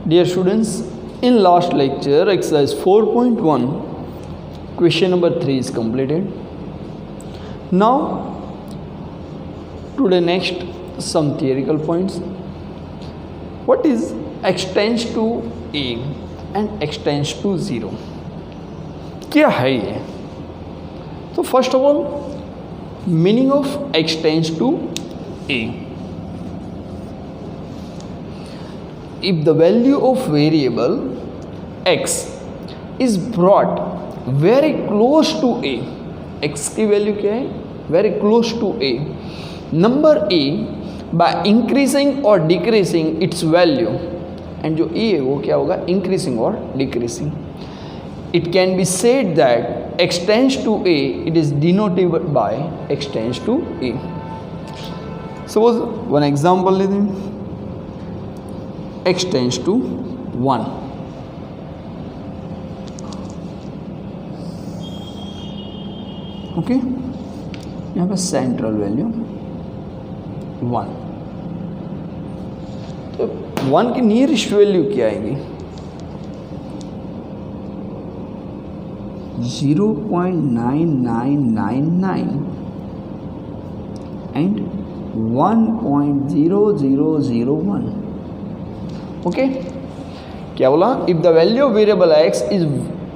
Dear students, in last lecture exercise 4.1 question number 3 is completed. Now today next some theoretical points. What is x tends to a and x tends to 0? क्या है ये? तो first of all meaning of x tends to a. If the value of variable x is brought very close to a, x की value क्या है? Very close to a, number a by increasing or decreasing its value, and जो a है वो क्या होगा? Increasing or decreasing. It can be said that x tends to a, it is denoted by x tends to a. Suppose one example लेते हैं, x tends to 1. Okay, यहाँ पे central value 1. तो 1 की नियरेस्ट वैल्यू क्या आएगी? 0.9999 and 1.0001. Okay, क्या बोला? If the value of variable x is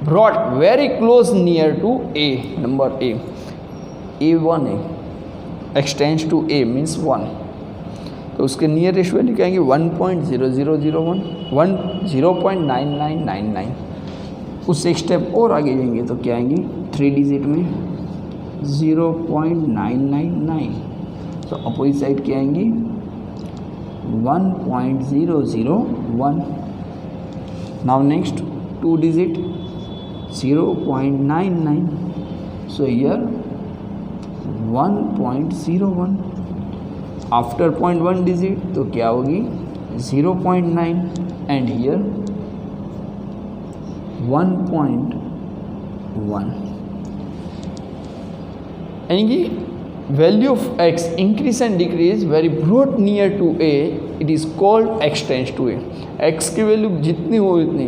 brought very close near to a, number a 1 है, x tends to a means 1, तो उसके नियरेस्ट वैल्यू क्या आएंगे? 1.0001, 0.9999. उससे एक स्टेप और आगे जाएंगे तो क्या आएंगे? 3 डिजिट में 0.999. तो अपोजिट साइड क्या आएंगी? 1.001. Now next 2 digit 0.99. So here 1.01. After 0.1 digit तो क्या होगी? 0.9 and here 1.1. यानी कि value of x increase and decrease very brought near to a, it is called x tends to a. x की वैल्यू जितनी हो उतनी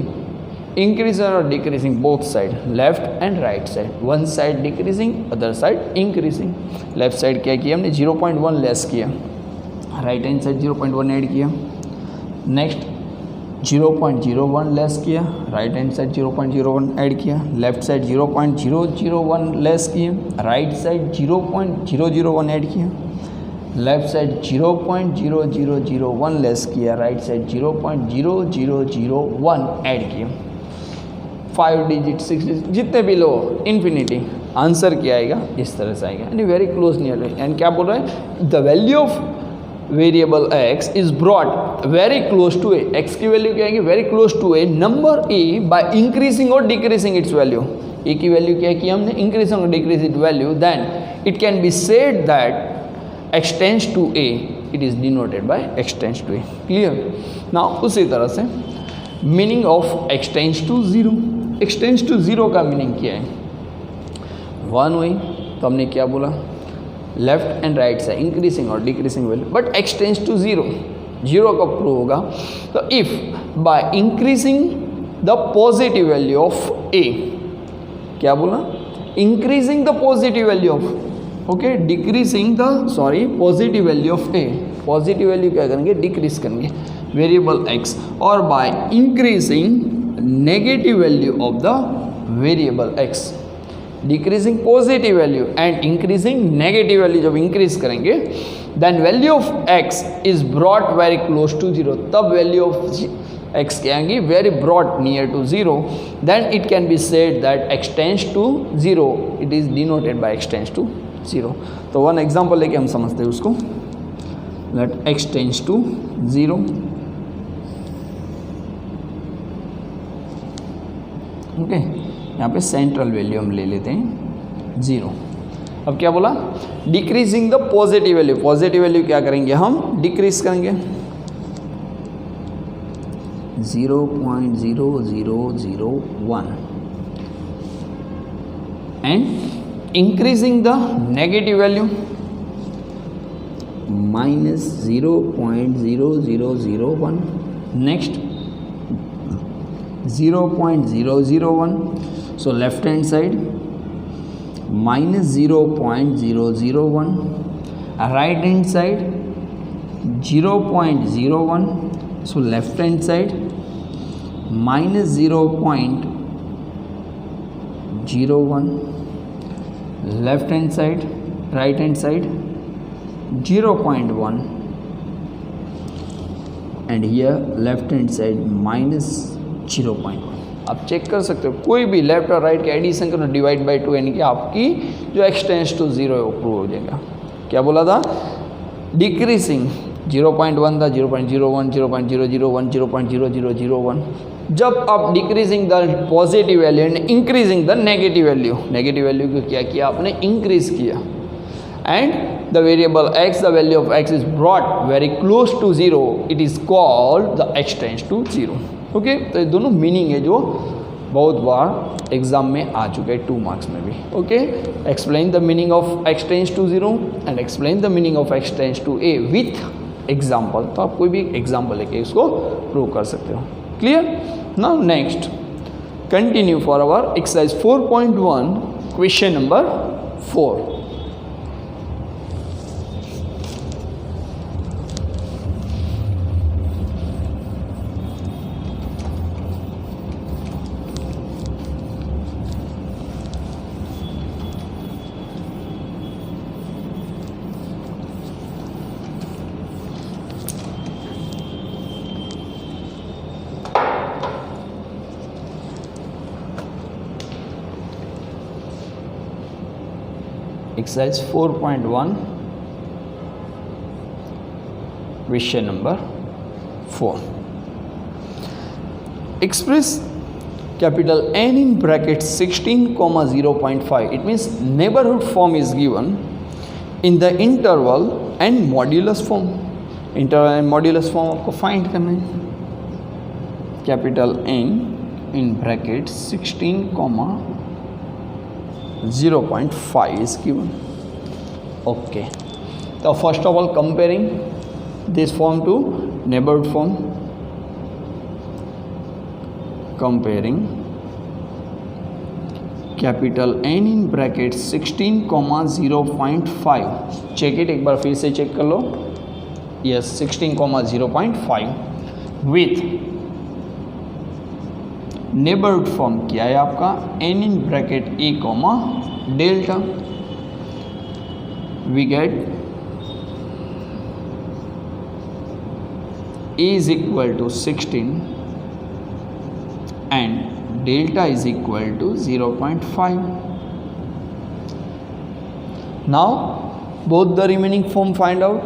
इंक्रीज और decreasing, both side, left and right side. One side decreasing, other side increasing. Left side क्या किया हमने? 0.1 less किया, right hand side 0.1 add किया. नेक्स्ट 0.01 लेस किया, राइट हैंड साइड 0.01 ऐड किया. लेफ्ट साइड 0.001 लेस किया, राइट साइड 0.001 ऐड किया. Left side 0.0001 less किया, राइट साइड 0.0001 ऐड किया. 5 डिजिट 6 डिजिट जितने भी लो इन्फिनिटी, आंसर क्या आएगा? इस तरह से आएगा, यानी वेरी क्लोज नियर. एंड क्या बोल रहा है? The value of variable x is brought very close to a. x की वैल्यू क्या आएगी? Very close to a number a by increasing और डिक्रीजिंग इट्स वैल्यू. a की वैल्यू क्या की हमने? इंक्रीजिंग और decrease it value. Then it can be said that x tends to a, it is denoted by x tends to a. Clear? Now उसी तरह से meaning of x tends to 0. x tends to 0 का meaning क्या है? 1 हुई तो हमने क्या बोला? Left and right side increasing और decreasing value. But x tends to 0, 0 कब प्रूव होगा? तो if by increasing the positive value of a, क्या बोला? Increasing the positive value of, okay, decreasing the positive value of a. Positive value क्या करेंगे? Decrease करेंगे variable x. और by increasing negative value of the variable x, decreasing positive value and increasing negative value जब increase करेंगे, then value of x is brought very close to 0. तब value of x क्या आएंगी? Very brought near to 0. Then it can be said that x tends to 0, it is denoted by x tends to 0. तो one example लेके हम समझते हैं उसको. Let x tends to 0. Okay, यहाँ पे सेंट्रल वैल्यू हम ले लेते हैं 0. अब क्या बोला? Decreasing the positive value. Positive value क्या करेंगे? हम डिक्रीज करेंगे 0.0001 and increasing the negative value minus 0.0001. Next 0.001. So left hand side minus 0.001, right hand side 0.01. So left hand side minus 0.01, left hand side, right hand side 0.1, and here left hand side minus 0.1. आप check कर सकते हो, कोई भी left और right के addition करना divide by 2, यानी कि आपकी जो x टेंस टू 0 है वो प्रूव हो जाएगा. क्या बोला था? डिक्रीसिंग 0.1 था, 0.01, 0.001, 0.0001. जब आप decreasing the positive value and increasing the negative value को क्या किया आपने? इंक्रीज किया. And the variable x, the value of x is brought very close to 0, it is called the x tends to 0. Okay, तो ये दोनों meaning है जो बहुत बार एग्जाम में आ चुके हैं 2 मार्क्स में भी. Okay, explain the meaning of x tends to 0 and explain the meaning of x tends to a with example. तो आप कोई भी एग्जाम्पल लेके इसको प्रूव कर सकते हो. Clear? Now next continue for our exercise 4.1 question number 4. Exercise 4.1 question number 4. Express capital N in bracket 16, 0.5. It means neighborhood form is given in the interval and modulus form. Interval and modulus form आपको find करना है. Capital N in bracket 16, 0.5 is given. Okay, so first of all comparing this form to neighborhood form, comparing capital N in bracket 16, 0.5. check it, एक बार फिर से check कर लो. yes, 16, 0.5 with neighbourhood form क्या है आपका? n in bracket a comma delta. We get a is equal to 16 and delta is equal to 0.5. Now both the remaining form find out,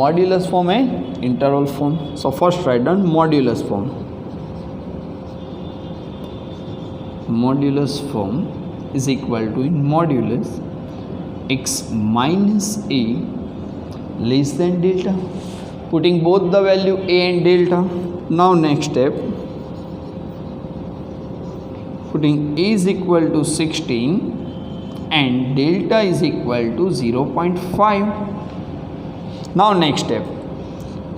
modulus form and interval form. So first write down modulus form. Modulus form is equal to in modulus x minus a less than delta, putting both the value a and delta. Now next step, putting a is equal to 16 and delta is equal to 0.5. now next step,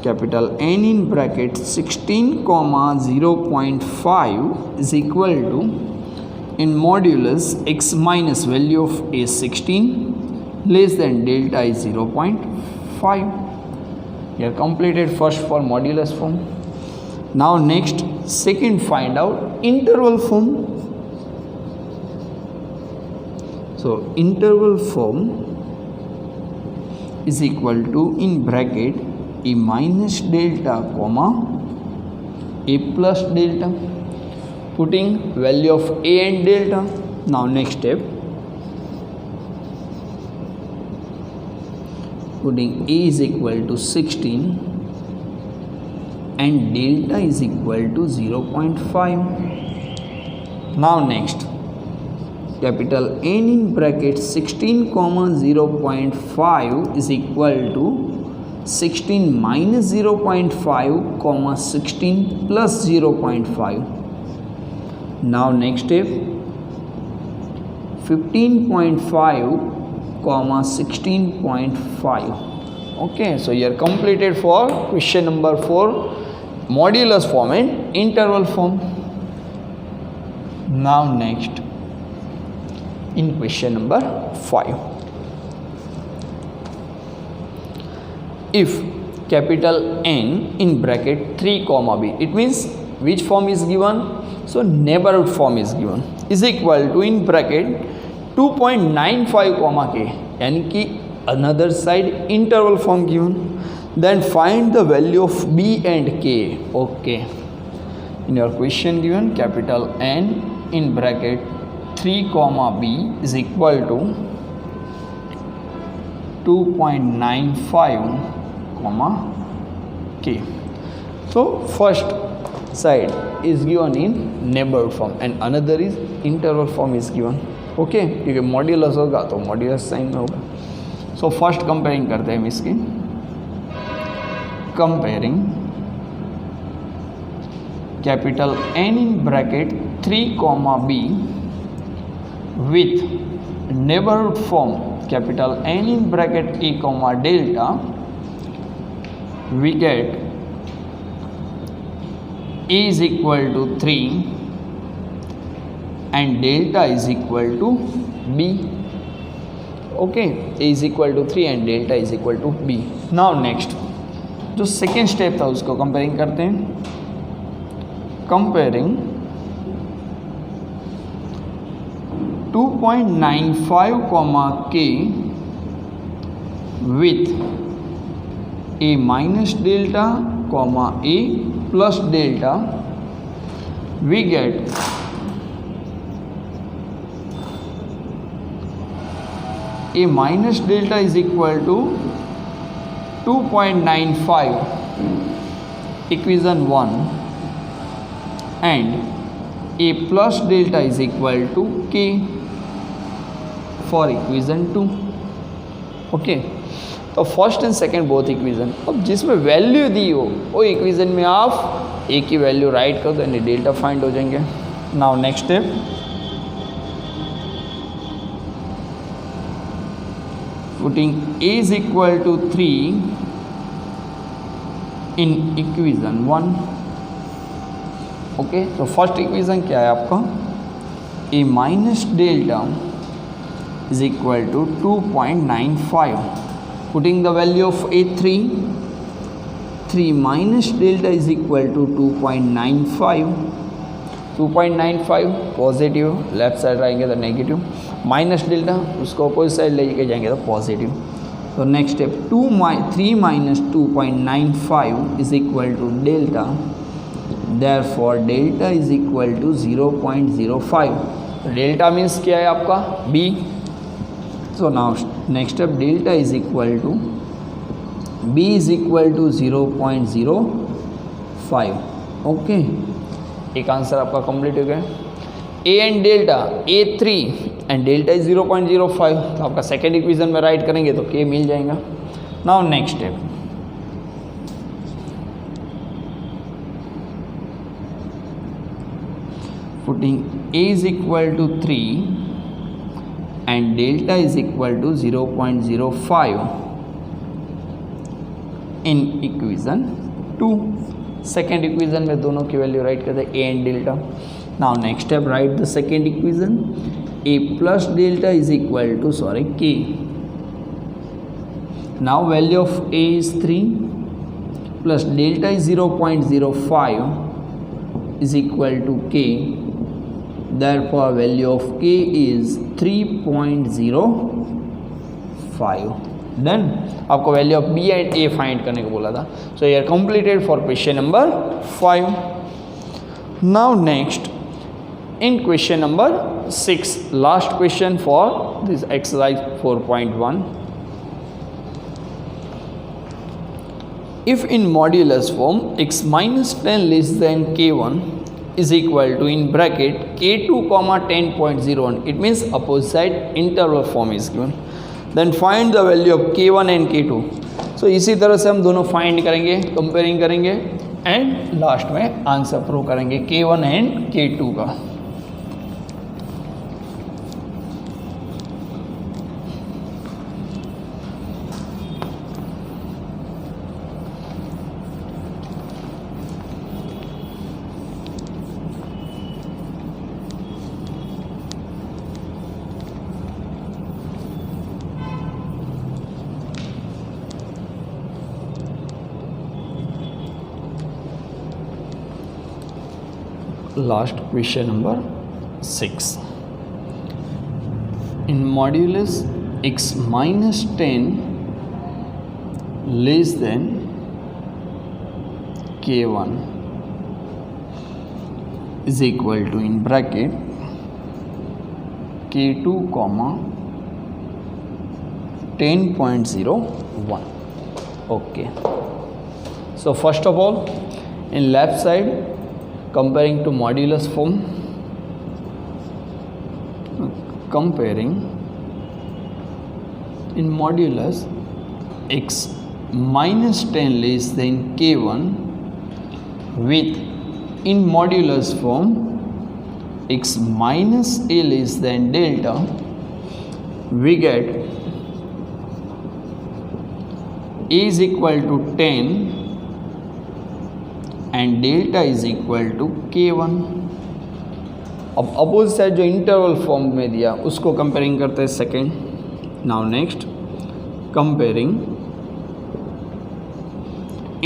capital N in bracket 16, 0.5 is equal to in modulus x minus value of a 16 less than delta is 0.5. We are completed first for modulus form. Now next second find out interval form. So interval form is equal to in bracket a minus delta comma a plus delta, putting value of a and delta. Now next step, putting a is equal to 16 and delta is equal to 0.5. now next, capital N in bracket 16, 0.5 is equal to 16 minus 0.5 comma 16 plus 0.5. now next step, 15.5 comma 16.5. okay, so you are completed for question number 4 modulus form and interval form. Now next, in question number 5, if capital N in bracket 3 comma b, it means which form is given? So neighborhood form is given, is equal to in bracket 2.95 comma k, यानी कि another side interval form given. Then find the value of b and k. Okay, in your question given capital N in bracket 3 comma b is equal to 2.95 comma k. So first side is given in neighborhood form and another is interval form is given. Okay, क्योंकि modulus होगा तो modulus sign में होगा. So first comparing करते हैं हम इसकी. Comparing capital N in bracket 3 comma b with neighborhood form capital N in bracket a comma delta, we get a is equal to 3 and delta is equal to b. Okay, a is equal to 3 and delta is equal to b. Now next, जो second step था उसको comparing करते हैं. Comparing 2.95 comma k with a minus delta comma a plus delta, we get a minus delta is equal to 2.95 equation 1 and a plus delta is equal to k for equation 2. Okay, तो first and second both equation. अब जिसमें value दी हो वो equation में आप ए की value right कर दो यानी डेल्टा फाइंड हो जाएंगे. Now next step, putting a is equal to 3 in equation 1. Okay, तो फर्स्ट इक्वेशन क्या है आपका? a minus delta is equal to 2.95. Putting the value of a 3 minus delta is equal to 2.95. 2.95 positive, left side रहेंगे तो negative, minus delta उसको opposite side लेके जाएंगे तो पॉजिटिव. तो next step 3 minus 2.95 is equal to delta, therefore delta is equal to 0.05. Delta means क्या है आपका? b. So now next step delta is equal to b is equal to 0.05. Okay, एक answer आपका complete हो गया. a and delta a3 and delta is 0.05, तो आपका second equation में राइट करेंगे तो k मिल जाएगा. Now next step, putting a is equal to 3 and delta is equal to 0.05 in equation 2. Second equation में दोनों की वैल्यू राइट करते हैं a and delta. Now next step, write the second equation. a plus delta is equal to k. Now value of a is 3 plus delta is 0.05 is equal to k. Therefore value of k is 3.05. Then आपको value of b and a find करने को बोला था. सो ये completed for question number 5. Now next, in question number 6, last question for this exercise 4.1. If in modulus form x minus 10 less than k1 is equal to in bracket k2 comma 10.01, it means opposite interval form is given, then find the value of k1 and k2. So इसी तरह से हम दोनों find करेंगे, comparing करेंगे and last में answer prove करेंगे k1 and k2 का. Last question number 6. In modulus x minus 10 less than k1 is equal to, in bracket, k2 comma 10.01. Okay, so first of all, in left side, comparing to modulus form, comparing in modulus x minus 10 less than k1 with in modulus form x minus a less than delta, we get a is equal to 10 and delta is equal to k1. अब opposite side जो interval form में दिया उसको comparing करते हैं second. Now next, comparing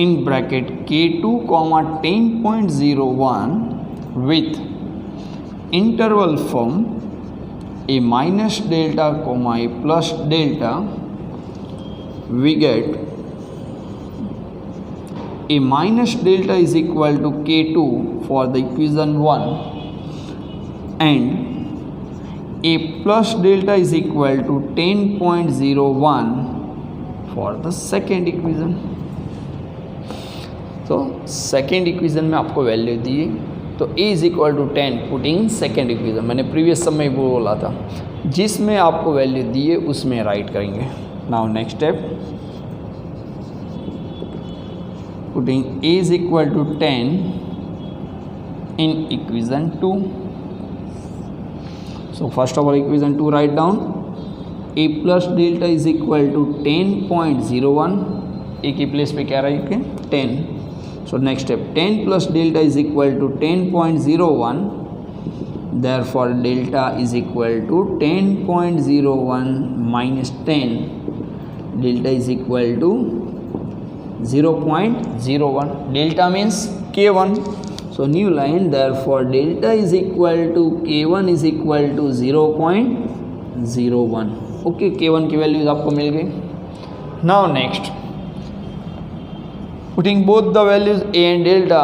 in bracket k2 comma 10.01 with interval form a minus delta comma a plus delta, we get a minus delta is equal to k2 for the equation 1 and a plus delta is equal to 10.01 for the second equation. तो second equation में आपको value दी, तो a is equal to 10 putting second equation, मैंने previous समय बोला था, जिसमें आपको वैल्यू दी है उसमें राइट करेंगे. Now next step, putting a is equal to 10 in equation 2. So first of all equation 2 write down, a plus delta is equal to 10.01. a की प्लेस पे क्या रहेगा 10. So next step, 10 plus delta is equal to 10.01. Therefore delta is equal to 10.01 minus 10. Delta is equal to 0.01. Delta means k1. So new line, therefore delta is equal to k1 is equal to 0.01. Okay, k1 की values आपको मिल गई. Now next, putting both the values a and delta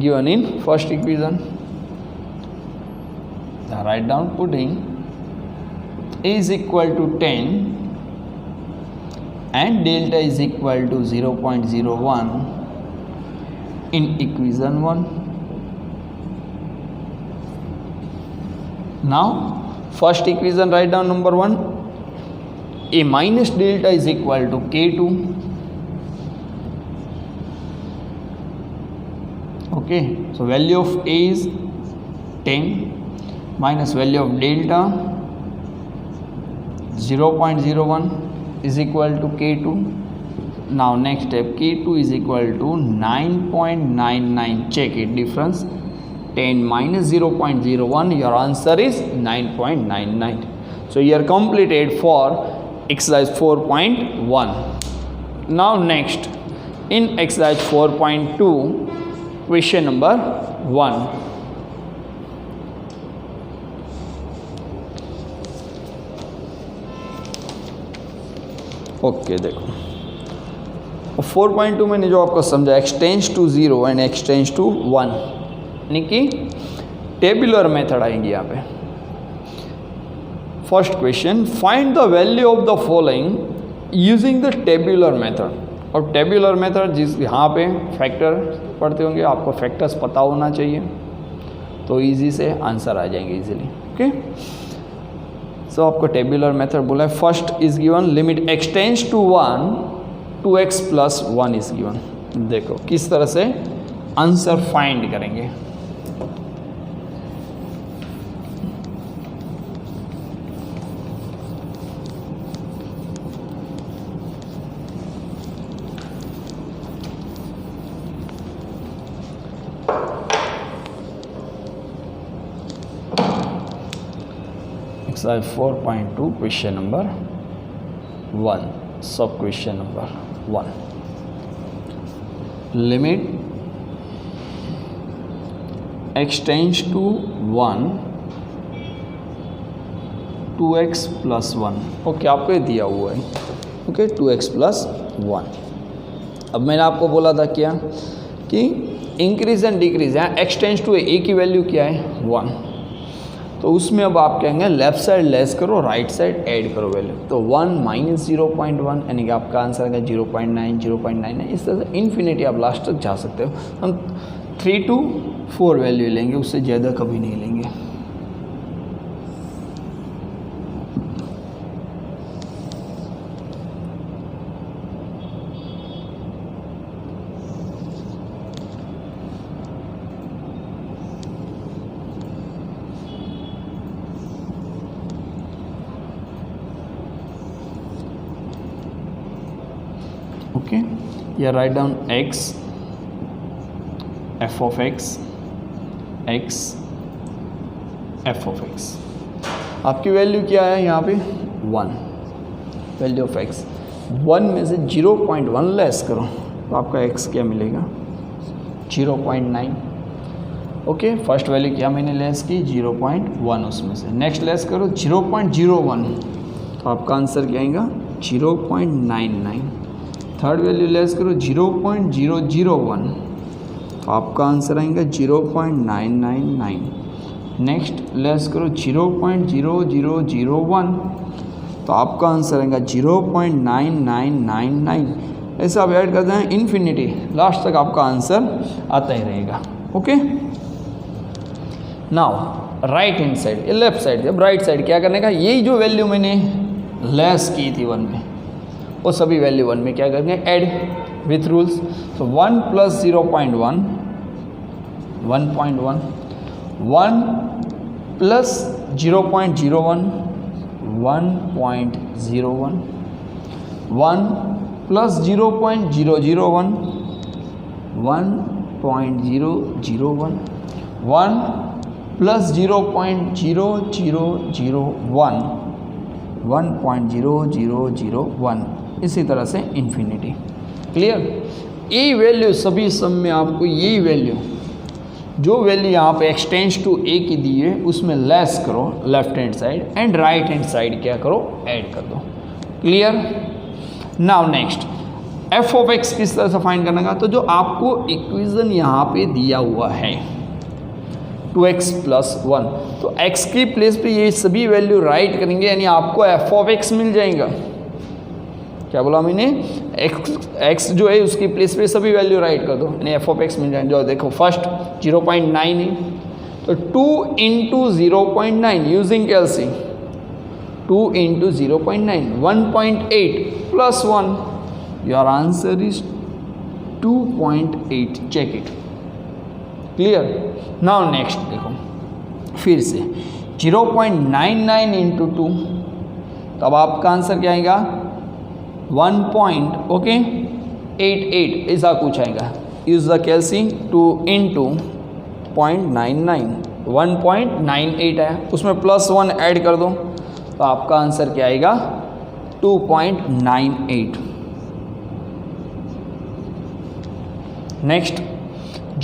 given in first equation. Now write down, putting a is equal to 10 and delta is equal to 0.01 in equation 1. Now first equation, write down number 1, a minus delta is equal to k2. Okay, so value of a is 10 minus value of delta 0.01 is equal to k2. Now next step, k2 is equal to 9.99. check it difference, 10 minus 0.01, your answer is 9.99. so you are completed for exercise 4.1. now next, in exercise 4.2, question number 1. Okay, देखो 4.2 मैंने जो आपको समझा, x tends to 0 and x tends to 1, यानी कि tabular method आएंगी यहाँ पे. First question, find the value of the following using the tabular method. और टेबुलर मेथड जिस यहाँ पे फैक्टर पढ़ते होंगे, आपको फैक्टर्स पता होना चाहिए, तो इजी से आंसर आ जाएंगे इजीली. ओके, सो आपको टेबुलर मेथड बोला है. First is given limit x tends to 1 2x plus 1 is given. देखो किस तरह से आंसर फाइंड करेंगे. Exercise 4.2, question number 1, sub question number 1. Limit x tends to 1 2x plus 1, okay आपको ये दिया हुआ है, ओके 2x प्लस 1। अब मैंने आपको बोला था क्या कि इंक्रीज एंड डिक्रीज, यहाँ x टेंड्स टू a की वैल्यू क्या है 1, तो उसमें अब आप कहेंगे लेफ्ट साइड लेस करो राइट साइड ऐड करो वैल्यू, तो 1 माइनस 0.1 यानी कि आपका आंसर है 0.9 0.99। इस तरह से इन्फिनिटी आप लास्ट तक जा सकते हो। हम 3 to 4 वैल्यू लेंगे, उससे ज़्यादा कभी नहीं लेंगे। ओके, या right down x f of x x f of x। आपकी वैल्यू क्या है यहाँ पे 1, वैल्यू ऑफ x 1 में से 0.1 लेस करो तो आपका x क्या मिलेगा 0.9। ओके, फर्स्ट वैल्यू क्या मैंने लेस की 0.1 उसमें से, नेक्स्ट लेस करो 0.01 तो आपका आंसर क्या आएगा 0.99। थर्ड वैल्यू लेस करो 0.001 तो आपका आंसर आएगा 0.999। नेक्स्ट लेस करो 0.0001 तो आपका आंसर आएगा 0.9999। ऐसे आप ऐड करते हैं इन्फिनिटी, लास्ट तक आपका आंसर आता ही रहेगा। Okay, now right hand side, ये लेफ्ट साइड, जब राइट साइड क्या करने का, यही जो वैल्यू मैंने लेस की थी 1 में वो सभी वैल्यू 1 में क्या करेंगे ऐड विथ रूल्स। तो 1 प्लस 0.1 1.1, 1 प्लस 0.01 1.01, 1 प्लस 0.001 1.001, 1 प्लस 0.0001 1.0001, इसी तरह से इन्फिनिटी। क्लियर, यही वैल्यू सभी सम में आपको यही वैल्यू, जो वैल्यू यहाँ पे x टेंड्स टू a की दी है उसमें लेस करो left hand side and right hand side क्या करो ऐड कर दो। Clear, now next f of x किस तरह से फाइंड करने का, तो जो आपको इक्वेशन यहाँ पे दिया हुआ है 2x प्लस 1, तो x की प्लेस पे ये सभी वैल्यू राइट करेंगे यानी आपको f ऑफ x मिल जाएगा। क्या बोला मैंने, x जो है उसकी प्लेस पे सभी वैल्यू राइट कर दो यानी f ऑफ x मिल जाएगा। जो देखो फर्स्ट 0.9 है तो 2 into 0.9 using calci, 2 into 0.9 1.8 plus 1, your answer is 2.8। Check it. Clear, now next देखो फिर से 0.99 इंटू 2 तो अब आपका आंसर क्या आएगा 1.88 ऐसा कुछ आएगा। यूज द कैलसी 2 इंटू 0.99 1.98 है, उसमें प्लस 1 ऐड कर दो तो आपका आंसर क्या आएगा 2.98। नेक्स्ट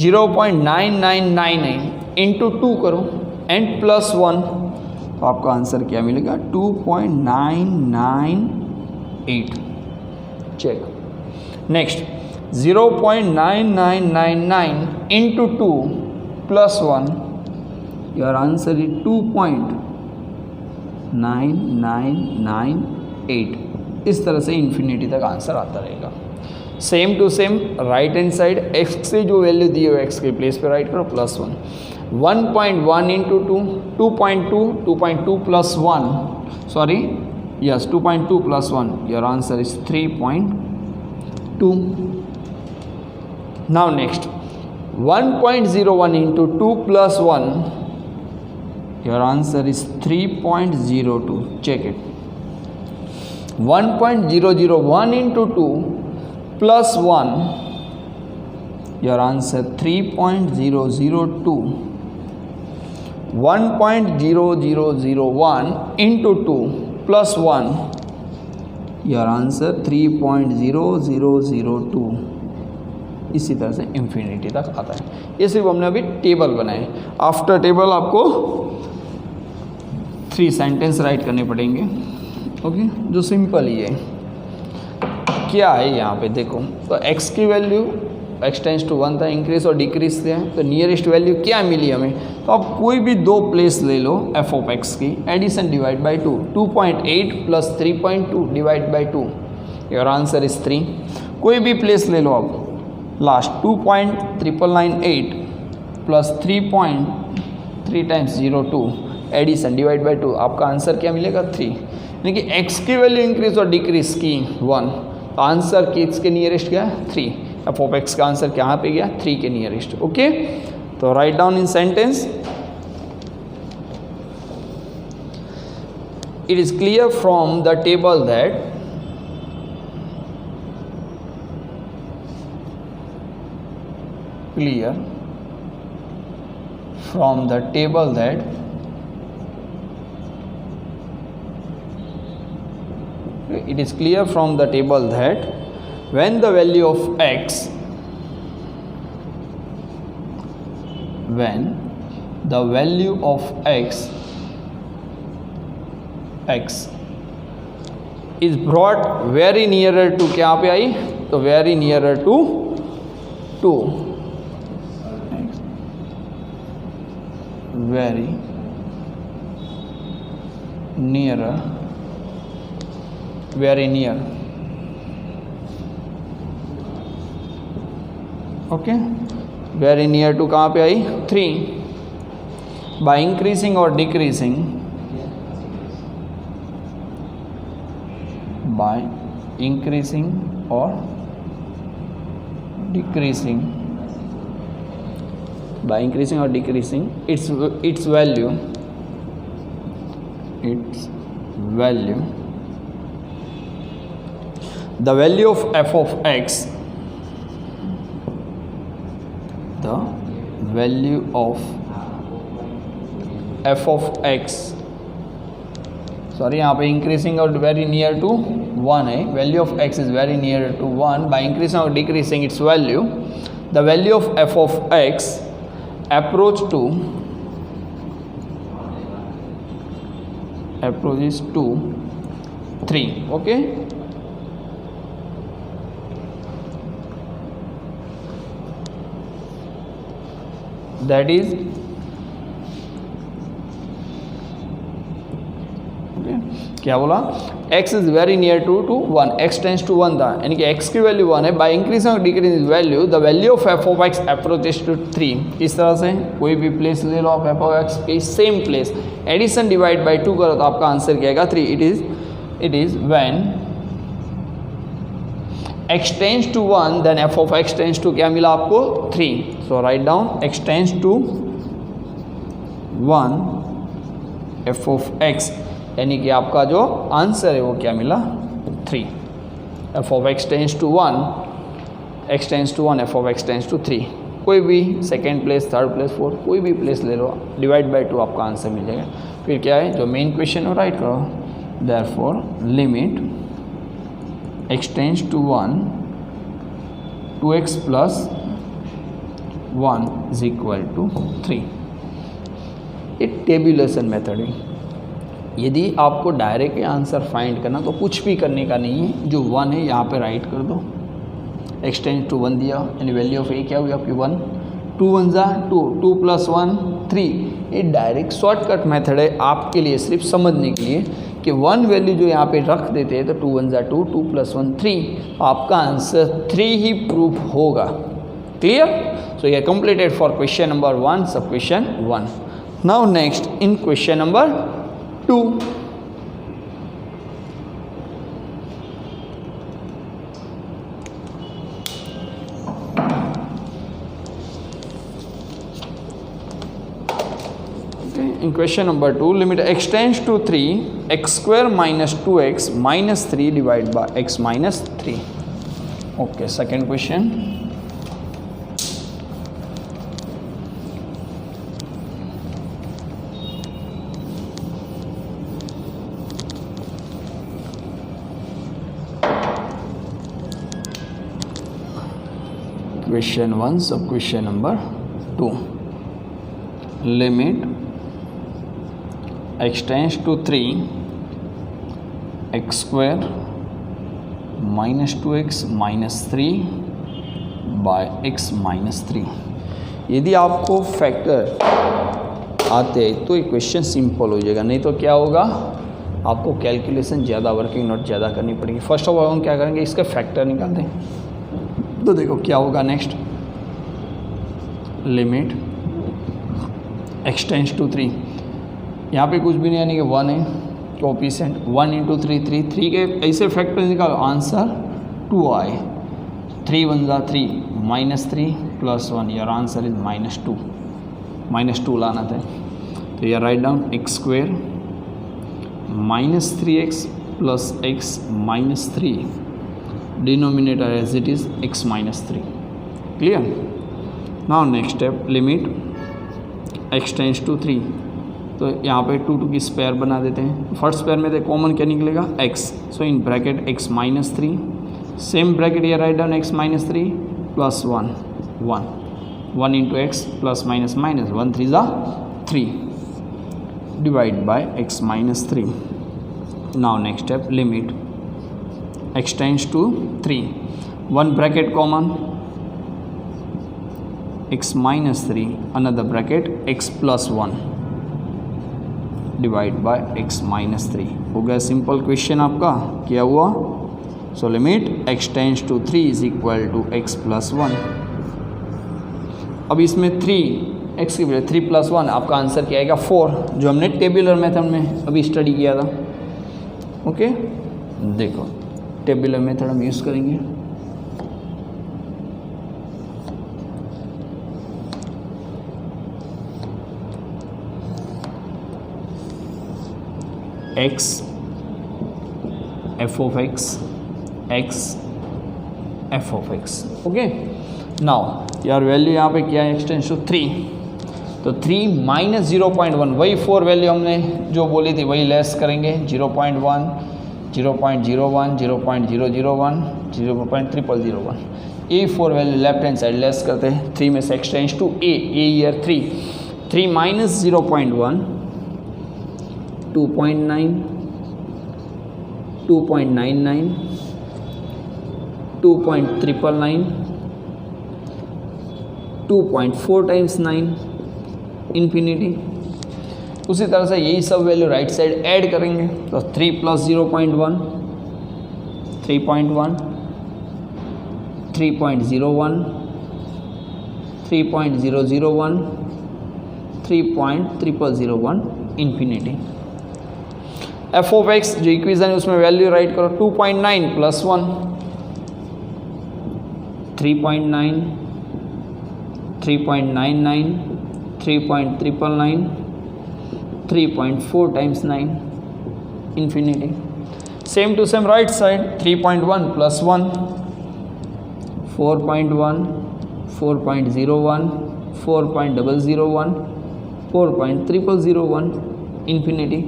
0.9999 इंटू 2 करो एंड प्लस 1 तो आपका आंसर क्या मिलेगा 2.998। Check. Next 0.9999 into 2 plus 1, your answer is 2.9998। इस तरह से इन्फिनिटी तक आंसर आता रहेगा। Same to same right hand side x से जो वैल्यू दी है x के प्लेस पे राइट करो plus 1, 1.1 into 2 2.2 2.2 plus 1 sorry yes 2.2 plus 1, your answer is 3.2। Now next 1.01 into 2 plus 1, your answer is 3.02। Check it. 1.001 into 2 plus 1, your answer 3.002. 1.0001 into 2 plus 1, your answer 3.0002. इसी तरह से infinity तक आता है। ये सिर्फ हमने अभी टेबल बनाए। आफ्टर टेबल आपको 3 सेंटेंस राइट करने पड़ेंगे, ओके, जो सिंपल ही है। क्या है यहाँ पे देखो, तो x की वैल्यू x टेंड्स टू 1 था, इंक्रीज और डिक्रीज थे, तो नियरेस्ट वैल्यू क्या मिली हमें, तो आप कोई भी 2 प्लेस ले लो f ऑफ x की, addition divide by 2, 2.8 plus 3.2 divide by 2, your answer is 3। कोई भी प्लेस ले लो आप last, 2.998 plus 3.3 times 0.2 addition divide by 2, आपका आंसर क्या मिलेगा 3। यानी कि x की वैल्यू इंक्रीज और डिक्रीज की 1, तो आंसर किसके नियरेस्ट गया 3। एफ ऑफ एक्स का आंसर कहाँ पे गया 3 के नियरेस्ट, ओके। तो write down in sentence, it is clear from the table that clear from the table that it is clear from the table that when the value of x is brought very nearer to, क्या पे आई, तो very nearer to 2, very nearer, very near, okay, very near to कहाँ पे आई 3, by increasing और decreasing, by increasing और decreasing, by increasing or decreasing its value, the value of f of x, the value of f of x, sorry यहाँ पे increasing और very near to 1 है, value of x is very near to 1, by increasing और decreasing its value, the value of f of x approaches to 3, okay. That is, okay, क्या बोला, x is very near to 1, x tends to 1 था, यानी कि x की value 1 है, by increasing और decreasing value the value of f of x approaches to 3। इस तरह से कोई भी प्लेस ले लो आप f ऑफ x के same place, addition divide by 2 करो तो आपका आंसर क्या आएगा 3। It is when x tends to 1 then f of x tends to क्या मिला आपको 3, so right down x tends to 1 f of x, यानी कि आपका जो आंसर है वो क्या मिला 3। f of x tends to 1, x tends to 1, f of x tends to 3, कोई भी second place, third place, fourth, कोई भी प्लेस ले लो, डिवाइड बाय 2 आपका आंसर मिल जाएगा। फिर क्या है, जो मेन क्वेश्चन है राइट करो, therefore limit x tends to 1 2x plus 1 is equal to 3। ये टेबुलेशन मेथड है। यदि आपको डायरेक्ट आंसर फाइंड करना तो कुछ भी करने का नहीं है, जो 1 है यहाँ पे राइट कर दो, x टेंस टू 1 दिया, यानी वैल्यू ऑफ a क्या हुई आपकी 1, 2 1 जा 2, 2 प्लस 1 3। ये डायरेक्ट शॉर्टकट मेथड है आपके लिए, सिर्फ समझने के लिए कि 1 वैल्यू जो यहाँ पे रख देते हैं तो 2 1 जा 2, 2 प्लस 1 3, आपका आंसर 3 ही प्रूफ होगा। क्लियर? सो ये कंप्लीटेड फॉर क्वेश्चन नंबर 1, सब question 1। Now next in question number 2, in question number 2, limit x tends to 3, x square minus 2x minus 3 divided by x minus 3. Okay, second question. question 1, sub question number 2. Limit x tends to 3 x square minus 2x minus 3 by x minus 3. यदि आपको factor आते हैं तो ये question simple हो जाएगा, नहीं तो क्या होगा, आपको कैलकुलेशन ज़्यादा, वर्किंग नोट ज़्यादा करनी पड़ेगी. फर्स्ट ऑफ ऑल हम क्या करेंगे, इसका फैक्टर निकालते हैं. तो देखो क्या होगा next. Limit x tends to 3, यहाँ पे कुछ भी नहीं यानी कि 1 है कोएफिशिएंट. 1 इंटू 3 3 के ऐसे फैक्टर निकालो, आंसर 2i. 3 1 जा 3 -3 प्लस 1, योर आंसर इज -2 लाना था. तो यह write down x square -3x plus x -3, denominator as it is x -3. Clear. Now next step, limit x tends to 3. तो यहाँ पे 2 की स्पेयर बना देते हैं. फर्स्ट स्पेयर में तो कॉमन क्या निकलेगा, x. So in bracket x -3, same bracket ये right down x -3 plus 1 into x plus minus 1 3 जा 3 divide by x -3. Now next step, limit x tends to 3, 1 bracket common x -3, another bracket x plus 1 divide by x -3. हो गया simple question आपका. क्या हुआ, so limit x tends to 3 is equal to x plus 1. अब इसमें 3x की वजह 3 plus 1, आपका आंसर क्या आएगा 4, जो हमने टेबुलर मेथड में अभी स्टडी किया था. ओके देखो टेबुलर मेथड हम यूज़ करेंगे. x f of x f of x. Okay now यार वैल्यू यहाँ पे क्या है, x टेंड्स टू 3. तो 3 माइनस 0.1, वही 4 वैल्यू हमने जो बोली थी वही लेस करेंगे. 0.1 0.01 0.001 0.0001, ये 4 value left hand side less करते हैं. 3 में से x टेंड्स टू a ईयर 3 माइनस 0.1 2.9 2.99 2.999 2.4 टाइम्स 9 इन्फिनिटी. उसी तरह से यही सब वैल्यू राइट साइड ऐड करेंगे. तो 3 plus 0.1 3.1 3.01 3.001 3.0001 infinity. f of x जो इक्वेशन है उसमें वैल्यू राइट करो. 2.9 plus 1 3.9 3.99 3.999 3.4 times 9 infinity. Same to same right side. 3.1 plus 1 4.1 4.01 4.001 4.0001 infinity.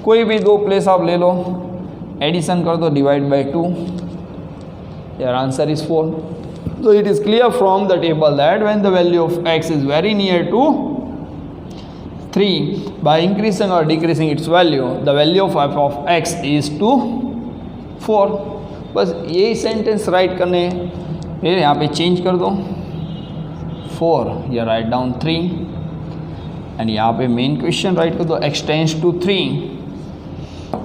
कोई भी दो प्लेस आप ले लो, एडिशन कर दो, divide by 2, your answer is 4. So it is clear from the table that when the value of x is very near to 3, by increasing or decreasing its value, the value of f of x is to 4. बस यही sentence right करने, फिर यहाँ पे change कर दो 4, या write down 3, and यहाँ पे मेन क्वेश्चन राइट कर दो x tends to 3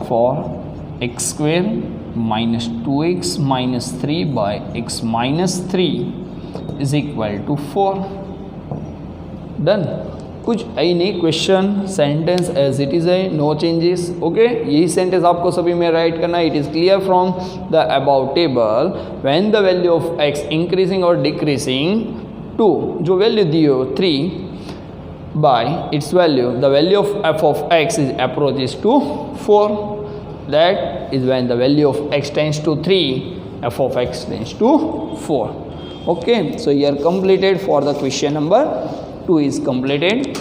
for x square minus 2x minus 3 by x minus 3 is equal to 4. Done. कुछ आई नहीं, question sentence as it is है, नो चेंजेस. ओके यही सेंटेंस आपको सभी में राइट करना है. It is clear from the above table when the value of x increasing और डिक्रीजिंग टू, जो वैल्यू दी हो 3 by its value, the value of f of x is approaches to 4. That is when the value of x tends to 3, f of x tends to 4. Okay, so here completed for the question number 2 is completed.